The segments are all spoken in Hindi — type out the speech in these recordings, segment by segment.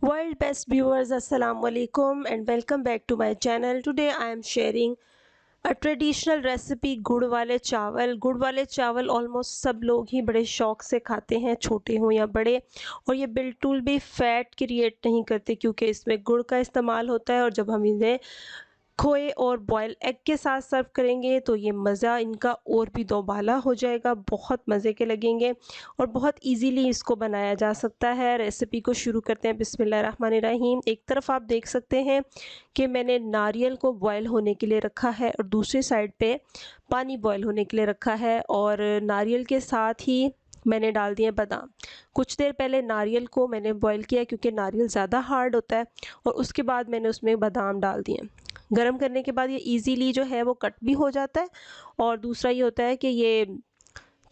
World best viewers, Assalamu alaikum and welcome back to my channel. Today I am sharing a traditional recipe गुड़ वाले चावल। गुड़ वाले चावल ऑलमोस्ट सब लोग ही बड़े शौक से खाते हैं, छोटे हों या बड़े। और ये बिल्कुल भी फैट क्रिएट नहीं करते क्योंकि इसमें गुड़ का इस्तेमाल होता है। और जब हम इन्हें खोए और बॉयल एग के साथ सर्व करेंगे तो ये मज़ा इनका और भी दोबाला हो जाएगा, बहुत मज़े के लगेंगे और बहुत इजीली इसको बनाया जा सकता है। रेसिपी को शुरू करते हैं। बिस्मिल्लाहिर्रहमानिर्रहीम। एक तरफ आप देख सकते हैं कि मैंने नारियल को बॉयल होने के लिए रखा है और दूसरी साइड पे पानी बॉयल होने के लिए रखा है। और नारियल के साथ ही मैंने डाल दिए बादाम। कुछ देर पहले नारियल को मैंने बॉईल किया क्योंकि नारियल ज़्यादा हार्ड होता है, और उसके बाद मैंने उसमें बादाम डाल दिए। गरम करने के बाद ये इजीली जो है वो कट भी हो जाता है, और दूसरा ये होता है कि ये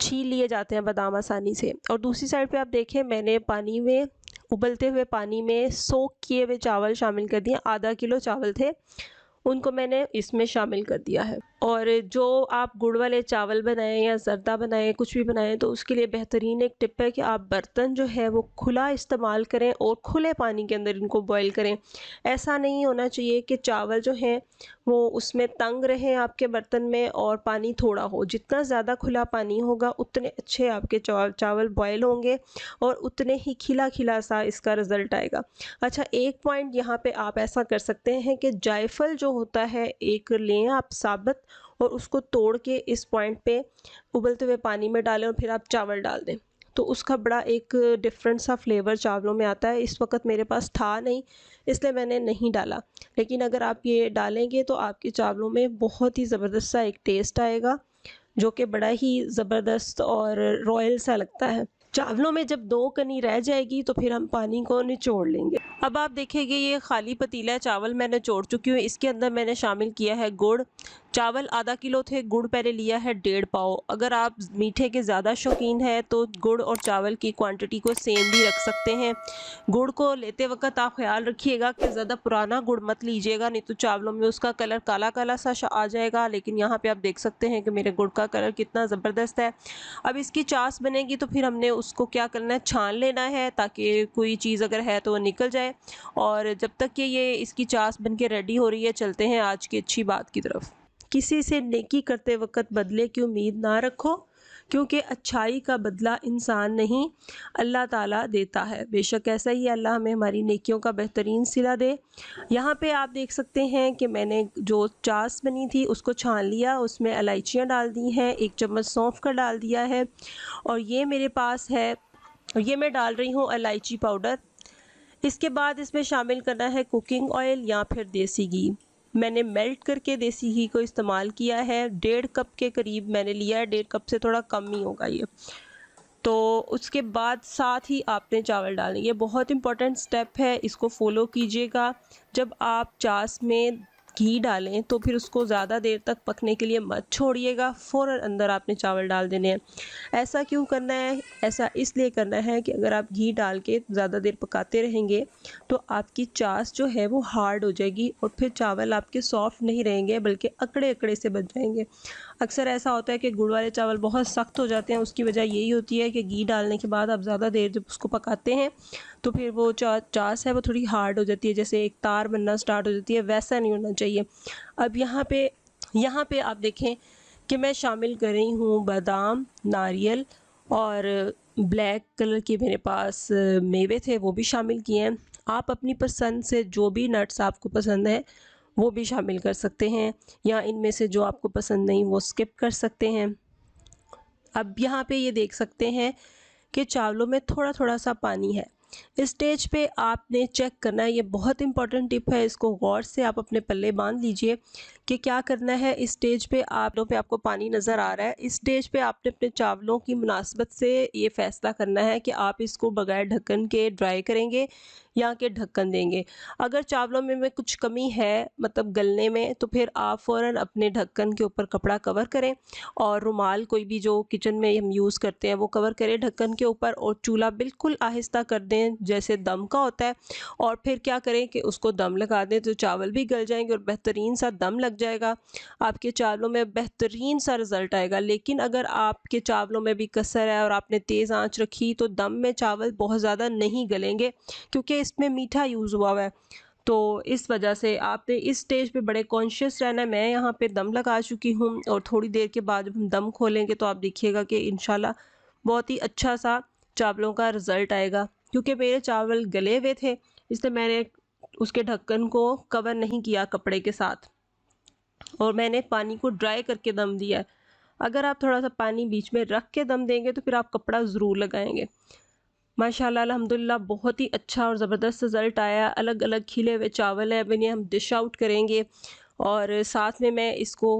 छील लिए जाते हैं बादाम आसानी से। और दूसरी साइड पे आप देखें, मैंने पानी में उबलते हुए पानी में सोक किए हुए चावल शामिल कर दिए। आधा किलो चावल थे, उनको मैंने इसमें शामिल कर दिया है। और जो आप गुड़ वाले चावल बनाएं या ज़र्दा बनाएं, कुछ भी बनाएं, तो उसके लिए बेहतरीन एक टिप है कि आप बर्तन जो है वो खुला इस्तेमाल करें और खुले पानी के अंदर इनको बॉईल करें। ऐसा नहीं होना चाहिए कि चावल जो हैं वो उसमें तंग रहें आपके बर्तन में और पानी थोड़ा हो। जितना ज़्यादा खुला पानी होगा उतने अच्छे आपके चावल बॉयल होंगे और उतने ही खिला खिला सा इसका रिज़ल्ट आएगा। अच्छा, एक पॉइंट यहाँ पे आप ऐसा कर सकते हैं कि जायफल जो होता है एक लें आप साबुत, और उसको तोड़ के इस पॉइंट पे उबलते हुए पानी में डालें और फिर आप चावल डाल दें, तो उसका बड़ा एक डिफरेंट सा फ्लेवर चावलों में आता है। इस वक्त मेरे पास था नहीं, इसलिए मैंने नहीं डाला, लेकिन अगर आप ये डालेंगे तो आपके चावलों में बहुत ही ज़बरदस्त सा एक टेस्ट आएगा जो कि बड़ा ही ज़बरदस्त और रॉयल सा लगता है। चावलों में जब 2 कनी रह जाएगी तो फिर हम पानी को निचोड़ लेंगे। अब आप देखेंगे ये खाली पतीला है, चावल मैं निचोड़ चुकी हूँ। इसके अंदर मैंने शामिल किया है गुड़। चावल आधा किलो थे, गुड़ पहले लिया है 1.5 पाव। अगर आप मीठे के ज़्यादा शौकीन हैं तो गुड़ और चावल की क्वांटिटी को सेम भी रख सकते हैं। गुड़ को लेते वक्त आप ख्याल रखिएगा कि ज़्यादा पुराना गुड़ मत लीजिएगा, नहीं तो चावलों में उसका कलर काला काला सा आ जाएगा। लेकिन यहाँ पे आप देख सकते हैं कि मेरे गुड़ का कलर कितना ज़बरदस्त है। अब इसकी चास बनेगी तो फिर हमने उसको क्या करना है, छान लेना है ताकि कोई चीज़ अगर है तो वो निकल जाए। और जब तक कि ये इसकी चास बन के रेडी हो रही है, चलते हैं आज की अच्छी बात की तरफ। किसी से नेकी करते वक्त बदले की उम्मीद ना रखो, क्योंकि अच्छाई का बदला इंसान नहीं अल्लाह ताला देता है। बेशक ऐसा ही अल्लाह हमें हमारी नेकियों का बेहतरीन सिला दे। यहाँ पे आप देख सकते हैं कि मैंने जो चास बनी थी उसको छान लिया, उसमें इलायचियाँ डाल दी हैं, 1 चम्मच सौंफ का डाल दिया है, और ये मेरे पास है, और ये मैं डाल रही हूँ इलायची पाउडर। इसके बाद इसमें शामिल करना है कुकिंग ऑयल या फिर देसी घी। मैंने मेल्ट करके देसी घी को इस्तेमाल किया है। 1.5 कप के करीब मैंने लिया है, 1.5 कप से थोड़ा कम ही होगा ये। तो उसके बाद साथ ही आपने चावल डालने, ये बहुत इंपॉर्टेंट स्टेप है, इसको फॉलो कीजिएगा। जब आप चास में घी डालें तो फिर उसको ज़्यादा देर तक पकने के लिए मत छोड़िएगा, फ़ौरन अंदर आपने चावल डाल देने हैं। ऐसा क्यों करना है? ऐसा इसलिए करना है कि अगर आप घी डाल के ज़्यादा देर पकाते रहेंगे तो आपकी चास जो है वो हार्ड हो जाएगी और फिर चावल आपके सॉफ्ट नहीं रहेंगे बल्कि अकड़े अकड़े से बन जाएंगे। अक्सर ऐसा होता है कि गुड़ वाले चावल बहुत सख्त हो जाते हैं, उसकी वजह यही होती है कि घी डालने के बाद आप ज़्यादा देर जब उसको पकाते हैं तो फिर वो चास है वो थोड़ी हार्ड हो जाती है, जैसे एक तार बनना स्टार्ट हो जाती है, वैसा नहीं होना चाहिए। अब यहाँ पे आप देखें कि मैं शामिल कर रही हूँ बादाम, नारियल और ब्लैक कलर के मेरे पास मेवे थे, वो भी शामिल किए हैं। आप अपनी पसंद से जो भी नट्स आपको पसंद है वो भी शामिल कर सकते हैं, या इनमें से जो आपको पसंद नहीं वो स्किप कर सकते हैं। अब यहाँ पे ये देख सकते हैं कि चावलों में थोड़ा थोड़ा सा पानी है। इस स्टेज पे आपने चेक करना है, ये बहुत इंपॉर्टेंट टिप है, इसको गौर से आप अपने पल्ले बांध लीजिए कि क्या करना है। इस स्टेज पे आपको पानी नज़र आ रहा है, इस स्टेज पे आपने अपने चावलों की मुनासबत से ये फ़ैसला करना है कि आप इसको बगैर ढक्कन के ड्राई करेंगे या कि ढक्कन देंगे। अगर चावलों में कुछ कमी है मतलब गलने में, तो फिर आप फ़ौरन अपने ढक्कन के ऊपर कपड़ा कवर करें और रुमाल कोई भी जो किचन में हम यूज़ करते हैं वो कवर करें ढक्कन के ऊपर, और चूल्हा बिल्कुल आहिस्ता कर दें करते हैं जैसे दम का होता है, और फिर क्या करें कि उसको दम लगा दें तो चावल भी गल जाएंगे और बेहतरीन सा दम लग जाएगा, आपके चावलों में बेहतरीन सा रिज़ल्ट आएगा। लेकिन अगर आपके चावलों में भी कसर है और आपने तेज़ आंच रखी तो दम में चावल बहुत ज़्यादा नहीं गलेंगे, क्योंकि इसमें मीठा यूज़ हुआ है। तो इस वजह से आपने इस स्टेज पे बड़े कॉन्शियस रहना है। मैं यहाँ पे दम लगा चुकी हूँ और थोड़ी देर के बाद जब हम दम खोलेंगे तो आप देखिएगा कि इंशाल्लाह बहुत ही अच्छा सा चावलों का रिज़ल्ट आएगा। क्योंकि मेरे चावल गले हुए थे, इसलिए मैंने उसके ढक्कन को कवर नहीं किया कपड़े के साथ और मैंने पानी को ड्राई करके दम दिया है। अगर आप थोड़ा सा पानी बीच में रख के दम देंगे तो फिर आप कपड़ा ज़रूर लगाएंगे। माशाल्लाह अल्हम्दुलिल्लाह बहुत ही अच्छा और ज़बरदस्त रिज़ल्ट आया। अलग अलग खिले हुए चावल है, अब इन्हें हम डिश आउट करेंगे और साथ में मैं इसको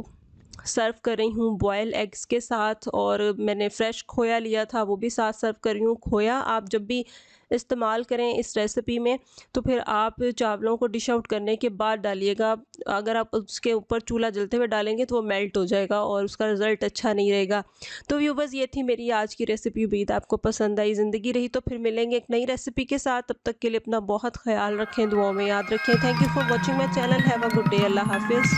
सर्व कर रही हूँ बॉयल एग्स के साथ, और मैंने फ्रेश खोया लिया था वो भी साथ सर्व कर रही हूँ। खोया आप जब भी इस्तेमाल करें इस रेसिपी में तो फिर आप चावलों को डिश आउट करने के बाद डालिएगा। अगर आप उसके ऊपर चूल्हा जलते हुए डालेंगे तो वो मेल्ट हो जाएगा और उसका रिज़ल्ट अच्छा नहीं रहेगा। तो व्यूवर्स, ये थी मेरी आज की रेसिपी। उम्मीद आपको पसंद आई। ज़िंदगी रही तो फिर मिलेंगे एक नई रेसिपी के साथ। तब तक के लिए अपना बहुत ख्याल रखें, दुआओं में याद रखें। Thank you for watching my channel. Have a good day. अल्लाह हाफिज़।